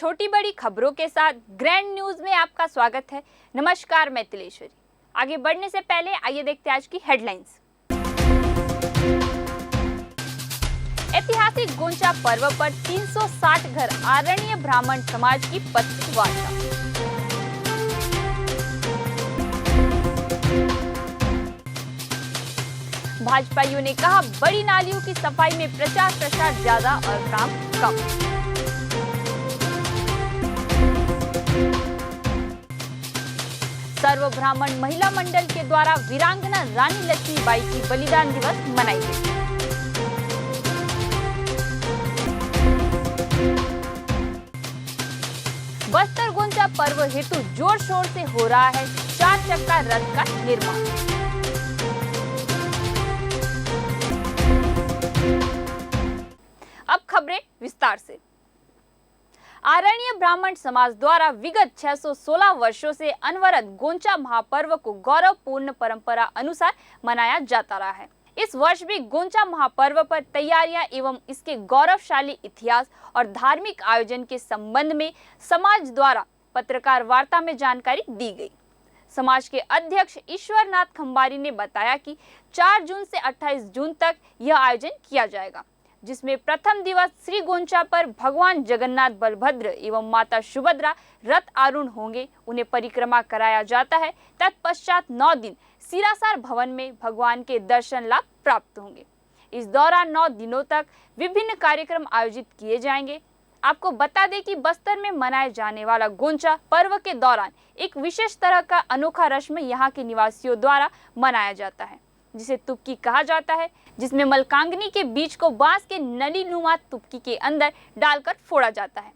छोटी बड़ी खबरों के साथ ग्रैंड न्यूज में आपका स्वागत है। नमस्कार, मैं तिलेश्वरी। आगे बढ़ने से पहले आइए देखते हैं आज की हेडलाइंस। ऐतिहासिक गोंचा पर्व पर 360 घर आरण्य ब्राह्मण समाज की पत्रिका वार्ता। भाजपाइयों ने कहा, बड़ी नालियों की सफाई में प्रचार प्रसार ज्यादा और काम कम। सर्व ब्राह्मण महिला मंडल के द्वारा वीरांगना रानी लक्ष्मीबाई की बलिदान दिवस मनाई गई। बस्तर गोंचा पर्व हेतु जोर शोर से हो रहा है 4 चक्का रथ का निर्माण। अब खबरें विस्तार से। आरण्य ब्राह्मण समाज द्वारा विगत 616 वर्षों से अनवरत गोंचा महापर्व को गौरवपूर्ण परंपरा अनुसार मनाया जाता रहा है। इस वर्ष भी गोंचा महापर्व पर तैयारियां एवं इसके गौरवशाली इतिहास और धार्मिक आयोजन के संबंध में समाज द्वारा पत्रकार वार्ता में जानकारी दी गई। समाज के अध्यक्ष ईश्वरनाथ खंबारी ने बताया कि 4 जून से 28 जून तक यह आयोजन किया जाएगा, जिसमें प्रथम दिवस श्री गोंचा पर भगवान जगन्नाथ, बलभद्र एवं माता सुभद्रा रथ आरूढ़ होंगे, उन्हें परिक्रमा कराया जाता है। तत्पश्चात 9 दिन सिरासार भवन में भगवान के दर्शन लाभ प्राप्त होंगे। इस दौरान 9 दिनों तक विभिन्न कार्यक्रम आयोजित किए जाएंगे। आपको बता दें कि बस्तर में मनाए जाने वाला गोंचा पर्व के दौरान एक विशेष तरह का अनोखा रस्म यहाँ के निवासियों द्वारा मनाया जाता है, जिसे तुपकी कहा जाता है, जिसमें मलकांगनी के बीज को बांस के नली नुमा तुपकी के अंदर डालकर फोड़ा जाता है,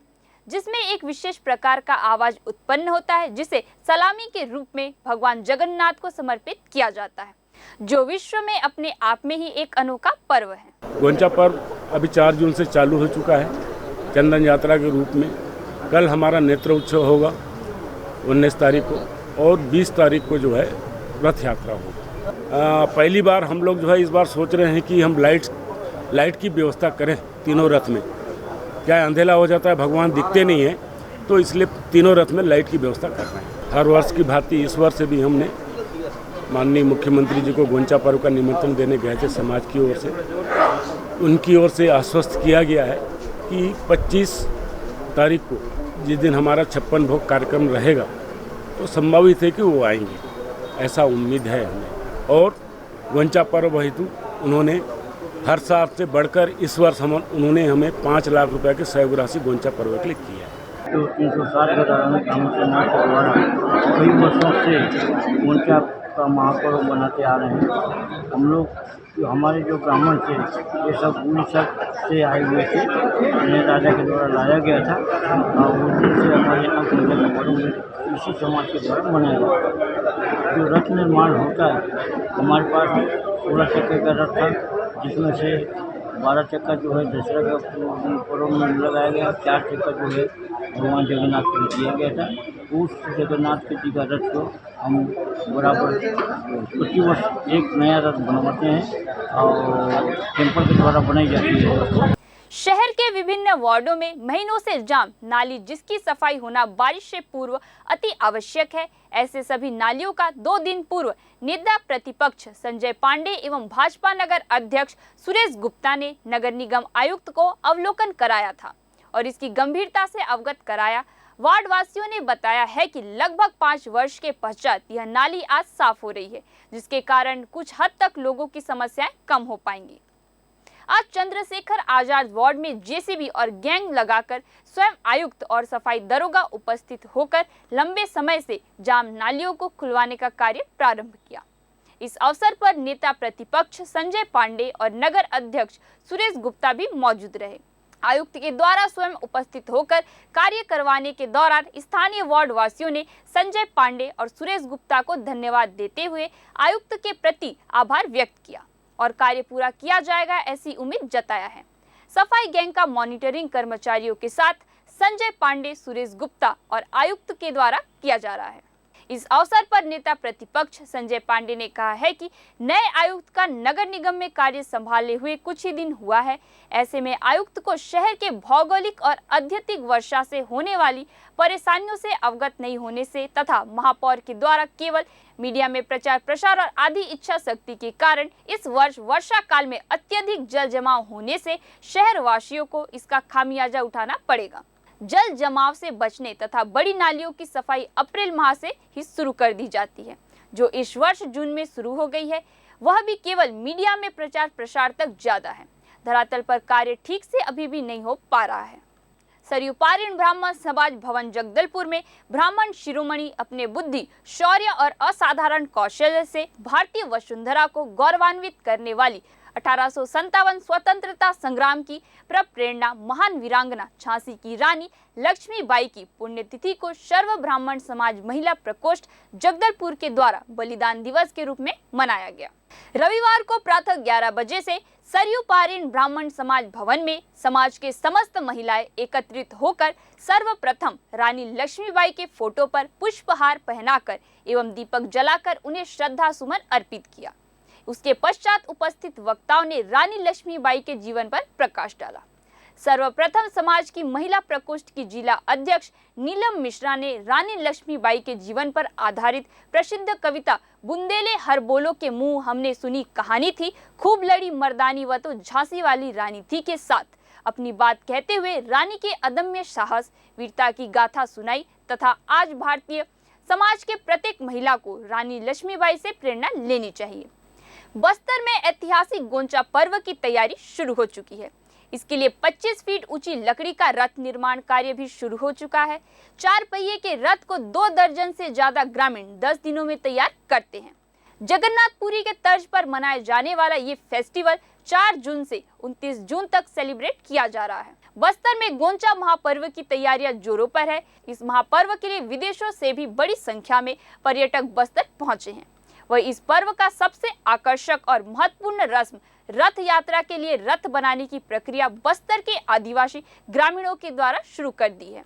जिसमें एक विशेष प्रकार का आवाज उत्पन्न होता है, जिसे सलामी के रूप में भगवान जगन्नाथ को समर्पित किया जाता है, जो विश्व में अपने आप में ही एक अनोखा पर्व है। गोंचा पर्व अभी 4 जून से चालू हो चुका है चंदन यात्रा के रूप में। कल हमारा नेत्र उत्सव होगा 19 तारीख को, और 20 तारीख को जो है रथ यात्रा होगा। पहली बार हम लोग जो है इस बार सोच रहे हैं कि हम लाइट की व्यवस्था करें तीनों रथ में। क्या अंधेला हो जाता है, भगवान दिखते नहीं हैं, तो इसलिए तीनों रथ में लाइट की व्यवस्था कर रहे हैं। हर वर्ष की भांति इस वर्ष भी हमने माननीय मुख्यमंत्री जी को गोंचा पर्व का निमंत्रण देने गए थे। समाज की ओर से उनकी ओर से आश्वस्त किया गया है कि 25 तारीख को जिस दिन हमारा 56 भोग कार्यक्रम रहेगा, तो संभावित है कि वो आएंगे, ऐसा उम्मीद है हमें। और गोंचा पर्व हेतु उन्होंने हर साल से बढ़कर इस वर्ष उन्होंने हमें 5 लाख रुपए के सहयोग राशि गोंचा पर्व के लिए किया है। तो 360 घर समाज के द्वारा कई वर्षों से गोंचा का महापर्व बनाते आ रहे हैं। हम लोग हमारे जो ब्राह्मण थे, ये सब उड़ीसा से आए हुए थे, उन्हें राजा के द्वारा लाया गया था, और उस दिन से हमारे यहाँ गोंचा का पर्व इसी समाज के द्वारा मनाया जाता है। जो रथ निर्माण होता है, हमारे पास 16 चक्के का रथ था, जिसमें से 12 चक्का जो है दशहरा का पर्व में लगाया गया, 4 चक्का जो है भगवान जगन्नाथ को दिया गया था। उस जगन्नाथ जी का रथ को हम बराबर प्रति वर्ष एक नया रथ बनवाते हैं और टेम्पल के द्वारा बनाई जाती है। शहर के विभिन्न वार्डों में महीनों से जाम नाली, जिसकी सफाई होना बारिश से पूर्व अति आवश्यक है। ऐसे सभी नालियों का 2 दिन पूर्व नेता प्रतिपक्ष संजय पांडे एवं भाजपा नगर अध्यक्ष सुरेश गुप्ता ने नगर निगम आयुक्त को अवलोकन कराया था और इसकी गंभीरता से अवगत कराया। वार्ड वासियों ने बताया है कि लगभग 5 वर्ष के पश्चात यह नाली आज साफ हो रही है, जिसके कारण कुछ हद तक लोगों की समस्याएं कम हो पाएंगी। आज चंद्रशेखर आजाद वार्ड में जेसीबी और गैंग लगाकर स्वयं आयुक्त और सफाई दरोगा उपस्थित होकर लंबे समय से जाम नालियों को खुलवाने का कार्य प्रारंभ किया। इस अवसर पर नेता प्रतिपक्ष संजय पांडे और नगर अध्यक्ष सुरेश गुप्ता भी मौजूद रहे। आयुक्त के द्वारा स्वयं उपस्थित होकर कार्य करवाने के दौरान स्थानीय वार्ड वासियों ने संजय पांडे और सुरेश गुप्ता को धन्यवाद देते हुए आयुक्त के प्रति आभार व्यक्त किया और कार्य पूरा किया जाएगा, ऐसी उम्मीद जताया है। सफाई गैंग का मॉनिटरिंग कर्मचारियों के साथ संजय पांडे, सुरेश गुप्ता और आयुक्त के द्वारा किया जा रहा है। इस अवसर पर नेता प्रतिपक्ष संजय पांडे ने कहा है कि नए आयुक्त का नगर निगम में कार्य संभाले हुए कुछ ही दिन हुआ है। ऐसे में आयुक्त को शहर के भौगोलिक और अत्यधिक वर्षा से होने वाली परेशानियों से अवगत नहीं होने से तथा महापौर के द्वारा केवल मीडिया में प्रचार प्रसार और आदि इच्छा शक्ति के कारण इस वर्ष वर्षा काल में अत्यधिक जल जमाव होने से शहर वासियों को इसका खामियाजा उठाना पड़ेगा। जल जमाव से बचने तथा बड़ी नालियों की सफाई अप्रैल माह से ही शुरू कर दी जाती है, जो इस वर्ष जून में शुरू हो गई है। वह भी केवल मीडिया में प्रचार प्रसार तक ज्यादा है। धरातल पर कार्य ठीक से अभी भी नहीं हो पा रहा है। सरयू पारीण ब्राह्मण समाज भवन जगदलपुर में ब्राह्मण शिरोमणि अपने बुद्धि, शौर्य और असाधारण कौशल से भारतीय वसुंधरा को गौरवान्वित करने वाली 1857 स्वतंत्रता संग्राम की प्रेरणा महान वीरांगना झांसी की रानी लक्ष्मीबाई की पुण्यतिथि को सर्व ब्राह्मण समाज महिला प्रकोष्ठ जगदलपुर के द्वारा बलिदान दिवस के रूप में मनाया गया। रविवार को प्रातः 11 बजे से सरयू पारीण ब्राह्मण समाज भवन में समाज के समस्त महिलाएं एकत्रित होकर सर्वप्रथम रानी लक्ष्मीबाई के फोटो पर पुष्पहार पहनाकर एवं दीपक जलाकर उन्हें श्रद्धा सुमन अर्पित किया। उसके पश्चात उपस्थित वक्ताओं ने रानी लक्ष्मीबाई के जीवन पर प्रकाश डाला। सर्वप्रथम समाज की महिला प्रकोष्ठ की जिला अध्यक्ष नीलम मिश्रा ने रानी लक्ष्मीबाई के जीवन पर आधारित प्रसिद्ध कविता बुंदेले हर बोलो के मुंह हमने सुनी कहानी थी, खूब लड़ी मर्दानी व तो झांसी वाली रानी थी के साथ अपनी बात कहते हुए रानी के अदम्य साहस, वीरता की गाथा सुनाई तथा आज भारतीय समाज के प्रत्येक महिला को रानी लक्ष्मीबाई से प्रेरणा लेनी चाहिए। बस्तर में ऐतिहासिक गोंचा पर्व की तैयारी शुरू हो चुकी है। इसके लिए 25 फीट ऊंची लकड़ी का रथ निर्माण कार्य भी शुरू हो चुका है। 4 पहिए के रथ को 2 दर्जन से ज्यादा ग्रामीण 10 दिनों में तैयार करते हैं। जगन्नाथपुरी के तर्ज पर मनाए जाने वाला ये फेस्टिवल 4 जून से 29 जून तक सेलिब्रेट किया जा रहा है। बस्तर में गोंचा महापर्व की तैयारियां जोरों पर है। इस महापर्व के लिए विदेशों से भी बड़ी संख्या में पर्यटक बस्तर पहुंचे हैं। वह इस पर्व का सबसे आकर्षक और महत्वपूर्ण रस्म रथ यात्रा के लिए रथ बनाने की प्रक्रिया बस्तर के आदिवासी ग्रामीणों के द्वारा शुरू कर दी है।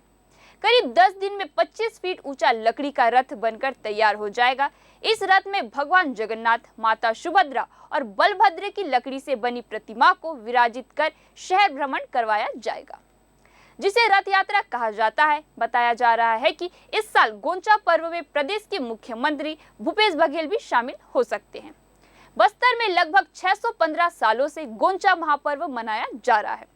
करीब 10 दिन में 25 फीट ऊंचा लकड़ी का रथ बनकर तैयार हो जाएगा। इस रथ में भगवान जगन्नाथ, माता सुभद्रा और बलभद्र की लकड़ी से बनी प्रतिमा को विराजित कर शहर भ्रमण करवाया जाएगा, जिसे रथ यात्रा कहा जाता है। बताया जा रहा है कि इस साल गोंचा पर्व में प्रदेश के मुख्यमंत्री भूपेश बघेल भी शामिल हो सकते हैं। बस्तर में लगभग 615 सालों से गोंचा महापर्व मनाया जा रहा है।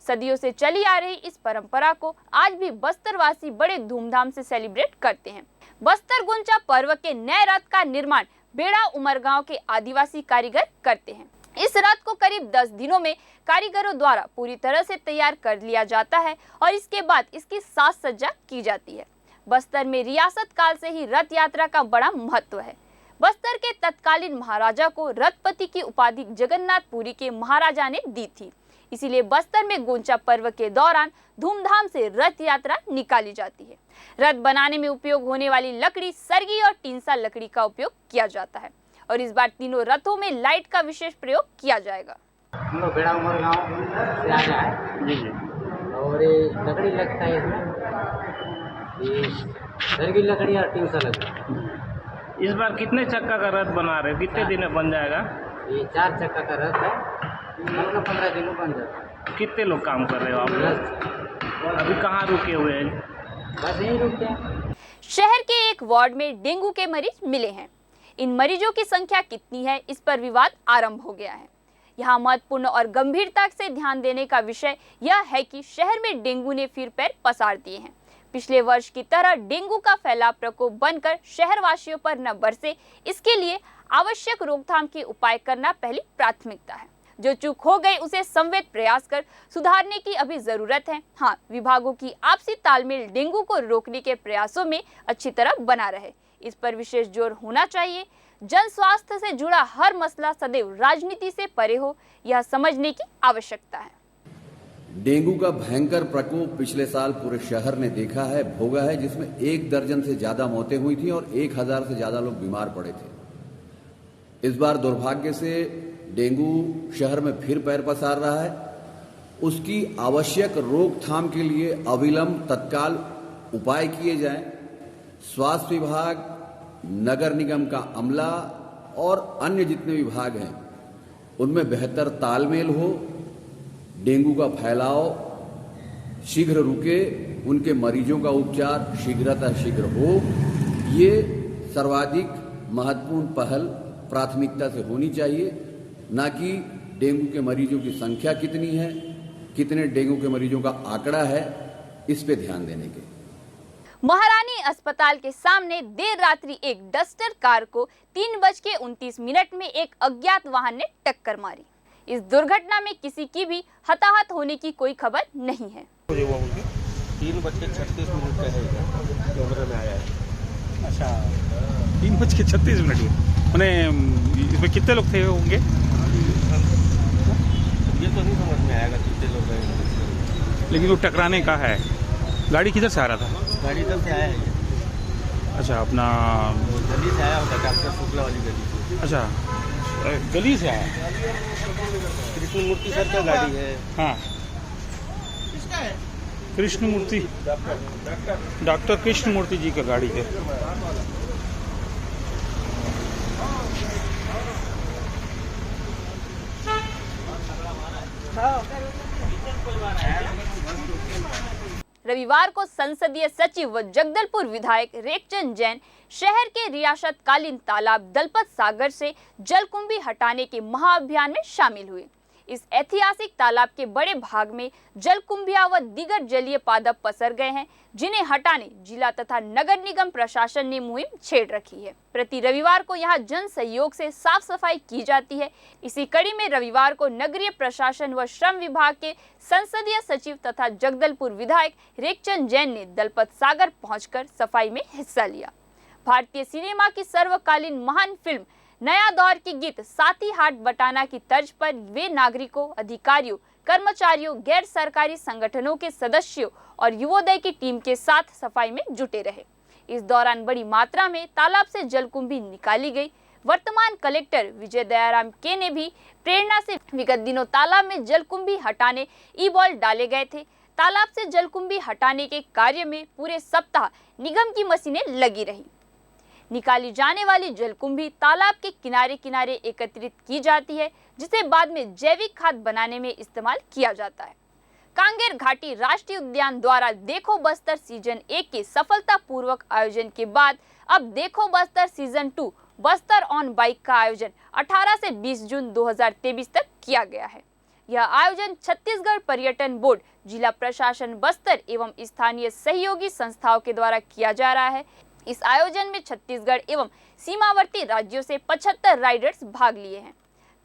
सदियों से चली आ रही इस परंपरा को आज भी बस्तरवासी बड़े धूमधाम से सेलिब्रेट करते हैं। बस्तर गोंचा पर्व के नए रथ का निर्माण बेड़ा उमरगांव के आदिवासी कारीगर करते हैं। इस रथ को करीब 10 दिनों में कारीगरों द्वारा पूरी तरह से तैयार कर लिया जाता है और इसके बाद इसकी साज सज्जा की जाती है। बस्तर में रियासत काल से ही रथ यात्रा का बड़ा महत्व है। बस्तर के तत्कालीन महाराजा को रथपति की उपाधि जगन्नाथपुरी के महाराजा ने दी थी। इसीलिए बस्तर में गोंचा पर्व के दौरान धूमधाम से रथ यात्रा निकाली जाती है। रथ बनाने में उपयोग होने वाली लकड़ी सरगी और टींसा लकड़ी का उपयोग किया जाता है और इस बार तीनों रथों में लाइट का विशेष प्रयोग किया जाएगा। हम लोग बेड़ा उमरगांव से आया है जी जी। और ये लकड़ी लगता है इसमें, ये सरगी लकड़ी और टींसा लकड़ी। इस बार कितने चक्का का रथ बना रहे हो? कितने दिन में बन जाएगा? ये 4 चक्का का रथ है, 15 दिन में बन जाता है। कितने लोग काम कर रहे हो आप लोग? अभी कहाँ रुके हुए हैं? बस यहीं रुकते हैं। शहर के एक वार्ड में डेंगू के मरीज मिले हैं। इन मरीजों की संख्या कितनी है, इस पर विवाद आरंभ हो गया है। यहाँ महत्वपूर्ण और गंभीरता से ध्यान देने का विषय यह है कि शहर में डेंगू ने फिर पैर पसार दिए हैं। पिछले वर्ष की तरह डेंगू का फैलाव प्रकोप बनकर शहरवासियों पर न बरसे, इसके लिए आवश्यक रोकथाम के उपाय करना पहली प्राथमिकता है। जो चूक हो गई उसे संवेद प्रयास कर सुधारने की अभी जरूरत है। हाँ, विभागों की आपसी तालमेल डेंगू को रोकने के प्रयासों में अच्छी तरह बना रहे, इस पर विशेष जोर होना चाहिए। जन स्वास्थ्य से जुड़ा हर मसला सदैव राजनीति से परे हो, यह समझने की आवश्यकता है। डेंगू का भयंकर प्रकोप पिछले साल पूरे शहर ने देखा है, भोगा है, जिसमें 1 दर्जन से ज्यादा मौतें हुई थी और 1000 से ज्यादा लोग बीमार पड़े थे। इस बार दुर्भाग्य से डेंगू शहर में फिर पैर पसार रहा है। उसकी आवश्यक रोकथाम के लिए अविलंब तत्काल उपाय किए जाएं। स्वास्थ्य विभाग नगर निगम का अमला और अन्य जितने विभाग हैं उनमें बेहतर तालमेल हो, डेंगू का फैलाव शीघ्र रुके, उनके मरीजों का उपचार शीघ्र हो, ये सर्वाधिक महत्वपूर्ण पहल प्राथमिकता से होनी चाहिए, ना कि डेंगू के मरीजों की संख्या कितनी है, कितने डेंगू के मरीजों का आंकड़ा है, इस पे ध्यान देने के। महारानी अस्पताल के सामने देर रात्रि एक डस्टर कार को 3:29 में एक अज्ञात वाहन ने टक्कर मारी। इस दुर्घटना में किसी की भी हताहत होने की कोई खबर नहीं है। 3:36 का है, कैमरे में आया है। अच्छा, 3:36 मैंने इसमें कितने लोग थे होंगे? ये तो नहीं समझ में आएगा कितने लोग हैं, लेकिन वो टकराने का है। गाड़ी किधर से आ रहा था? गाड़ी इधर से आया है। अच्छा, अपना गली से आया होगा, डॉक्टर शुक्ला वाली गली से। अच्छा, गली से आया। कृष्ण मूर्ति सर का गाड़ी है। हाँ, कृष्ण मूर्ति, डॉक्टर कृष्ण मूर्ति जी का गाड़ी है। रविवार को संसदीय सचिव व जगदलपुर विधायक रेखचंद जैन शहर के रियासत कालीन तालाब दलपत सागर से जलकुंभी हटाने के महाअभियान में शामिल हुए। इस ऐतिहासिक तालाब के बड़े भाग में जलकुंभिया व दीगर जलीय पादप पसर गए हैं, जिन्हें हटाने जिला तथा नगर निगम प्रशासन ने मुहिम छेड़ रखी है। प्रति रविवार को यहां जन सहयोग से साफ सफाई की जाती है। इसी कड़ी में रविवार को नगरीय प्रशासन व श्रम विभाग के संसदीय सचिव तथा जगदलपुर विधायक रेखचंद जैन ने दलपत सागर पहुंचकर सफाई में हिस्सा लिया। भारतीय सिनेमा की सर्वकालीन महान फिल्म नया दौर के गीत साथी हाट बटाना की तर्ज पर वे नागरिकों, अधिकारियों, कर्मचारियों, गैर सरकारी संगठनों के सदस्यों और युवोदय की टीम के साथ सफाई में जुटे रहे। इस दौरान बड़ी मात्रा में तालाब से जलकुंभी निकाली गई। वर्तमान कलेक्टर विजय दयाराम के ने भी प्रेरणा से विगत दिनों तालाब में जलकुंभी हटाने ई-बॉल डाले गए थे। तालाब से जलकुंभी हटाने के कार्य में पूरे सप्ताह निगम की मशीनें लगी रही। निकाली जाने वाली जलकुंभी तालाब के किनारे किनारे एकत्रित की जाती है, जिसे बाद में जैविक खाद बनाने में इस्तेमाल किया जाता है। कांगेर घाटी राष्ट्रीय उद्यान द्वारा देखो बस्तर सीजन 1 के सफलतापूर्वक आयोजन के बाद अब देखो Bastar season 2 Bastar on bike का आयोजन 18 से 20 जून 2023 तक किया गया है। यह आयोजन छत्तीसगढ़ पर्यटन बोर्ड, जिला प्रशासन बस्तर एवं स्थानीय सहयोगी संस्थाओं के द्वारा किया जा रहा है। इस आयोजन में छत्तीसगढ़ एवं सीमावर्ती राज्यों से 75 राइडर्स भाग लिए हैं।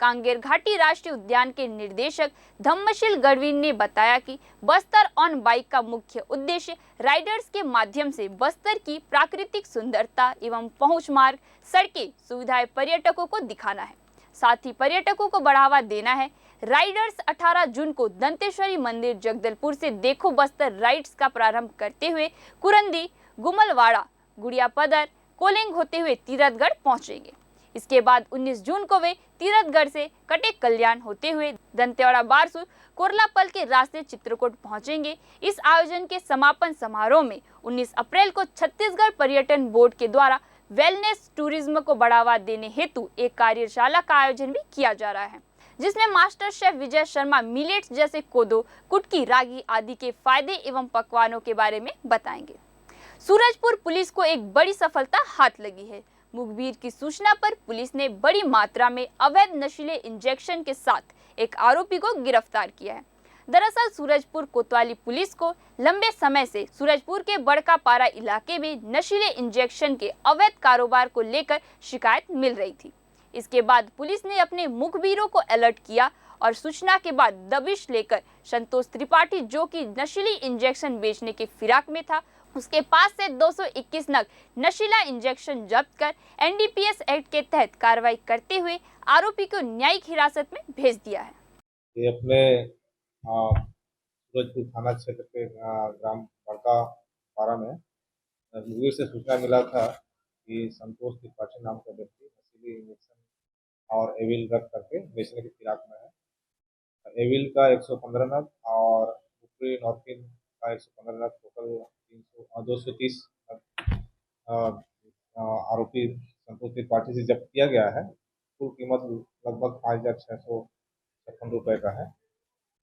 कांगेर घाटी राष्ट्रीय उद्यान के निर्देशक धम्मशील गढ़वीन ने बताया कि बस्तर ऑन बाइक का मुख्य उद्देश्य राइडर्स के माध्यम से बस्तर की प्राकृतिक सुंदरता एवं पहुंच मार्ग, सड़कें, सुविधाएं पर्यटकों को दिखाना है। साथ ही पर्यटकों को बढ़ावा देना है। राइडर्स 18 जून को दंतेश्वरी मंदिर जगदलपुर से देखो बस्तर राइड्स का प्रारंभ करते हुए कुरंदी, गुमलवाड़ा, गुड़िया पदर, कोलिंग होते हुए तीरथगढ़ पहुंचेंगे। इसके बाद 19 जून को वे तीरथगढ़ से कटे कल्याण होते हुए दंतेवाड़ा, बारसूर, कोरलापल के रास्ते चित्रकूट पहुंचेंगे। इस आयोजन के समापन समारोह में 19 अप्रैल को छत्तीसगढ़ पर्यटन बोर्ड के द्वारा वेलनेस टूरिज्म को बढ़ावा देने हेतु एक कार्यशाला का आयोजन भी किया जा रहा है, जिसमें master chef Vijay Sharma millets जैसे कोदो, कुटकी, रागी आदि के फायदे एवं पकवानों के बारे में बताएंगे। सूरजपुर पुलिस को एक बड़ी सफलता हाथ लगी है। मुखबिर की सूचना पर पुलिस ने बड़ी मात्रा में अवैध नशीले इंजेक्शन के साथ एक आरोपी को गिरफ्तार किया है। दरअसल सूरजपुर कोतवाली पुलिस को लंबे समय से सूरजपुर के बड़का पारा इलाके में नशीले इंजेक्शन के अवैध कारोबार को लेकर शिकायत मिल रही थी। इसके बाद पुलिस ने अपने मुखबिरों को अलर्ट किया और सूचना के बाद दबिश लेकर संतोष त्रिपाठी, जो कि नशीली इंजेक्शन बेचने के फिराक में था, उसके पास से 221 नग नशीला इंजेक्शन जब्त कर एनडीपीएस एक्ट के तहत कार्रवाई करते हुए आरोपी को न्यायिक हिरासत में भेज दिया है। ये अपने सूरजपुर थाना क्षेत्र के ग्राम बड़का पारा में मुखबिर से सूचना मिला था कि संतोष त्रिपाठी नाम का व्यक्ति नशीली इंजेक्शन और एविल ड्रग करके बेचने के फिराक में है। एविल का 115 नग और ऊपरी नॉर्थिन का 115 नग, टोटल 230 आरोपी संतोष त्रिपाठी से जब्त किया गया है। कुल कीमत लगभग 5,656 रुपये का है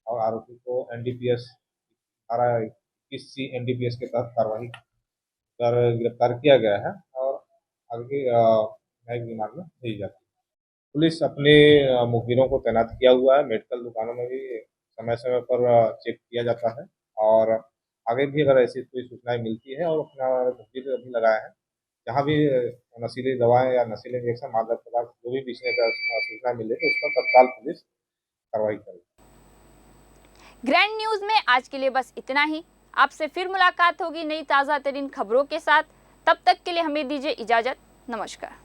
और आरोपी को NDPS धारा 21C NDPS के तहत कार्रवाई कर गिरफ्तार किया गया है और आगे न्यायिक रिमांड में भेजी जाती है। पुलिस अपने मुखबिरों को तैनात किया हुआ है। मेडिकल दुकानों में भी समय समय पर चेक किया जाता है और आगे भी अगर ऐसी कोई सूचनाएं मिलती है और अपना मुखबिर भी लगाया है, जहाँ भी नशीली दवाएं या नशीले इंजेक्शन मादक पदार्थ जो भी बेचने का सूचना मिले तो उसका तत्काल पुलिस कार्रवाई करे। ग्रैंड न्यूज में आज के लिए बस इतना ही। आपसे फिर मुलाकात होगी नई ताज़ा तरीन खबरों के साथ। तब तक के लिए हमें दीजिए इजाजत। नमस्कार।